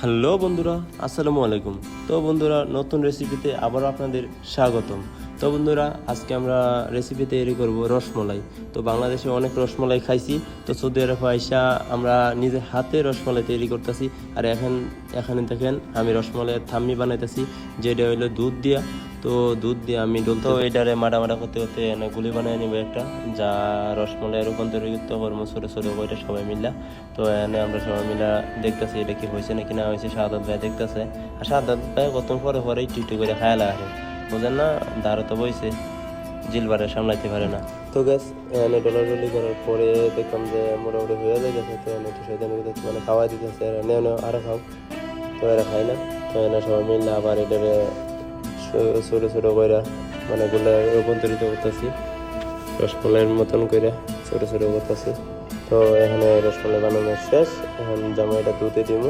Hello বন্ধুরা, আসসালামু আলাইকুম। তো বন্ধুরা, নতুন রেসিপিতে আবারও আপনাদের স্বাগতম। তো বন্ধুরা, আজকে আমরা রেসিপি তৈরি করব রসমলাই। তো বাংলাদেশে অনেক রসমলাই খাইছি, তো সৌদি আরবে আইসা আমরা নিজের হাতে রসমলাই তৈরি করতেছি। আর এখানে দেখেন আমি রসমলাইয়ের থাম্মি বানাইতেছি, যেটা হইলো দুধ দিয়া। তো দুধ দিয়ে আমি ডলতে এটারে মাডা করতে করতে গুলি বানিয়ে নিব একটা, যা রসমলাই রূপান্তরিত করবো ছোটো ছোটো করে সবাই মিলা। তো এনে আমরা সবাই মিলা দেখতেছি এটা কি হয়েছে নাকি না হয়েছে। শাহাদাত ভাই দেখতেছে, আর শাহাদাত ভাই কত পরে পরে একটু করে খায়াল আসে, বোঝেন না, দাঁড়ো তো বইছে, জিলবারে সামলাইতে পারে না। তো গ্যাস এনে ডলাডলি করার পরে দেখলাম যে মোটামুটি হয়ে যায় গেছে। তো এনে একটু সেদিন মানে খাওয়া দিতেছে, নেও আরও খাও। তো এরা খাই না। তো এনে সবাই মিললে আবার এটারে ছোটো ছোটো করে মানে গুলো রূপান্তরিত করতেছি, রসমলাইয়ের মতন করে ছোটো ছোটো করতেছি। তো এখানে রসমলাই বানানো শেষ, এখন জামাইটা দুধে দিব।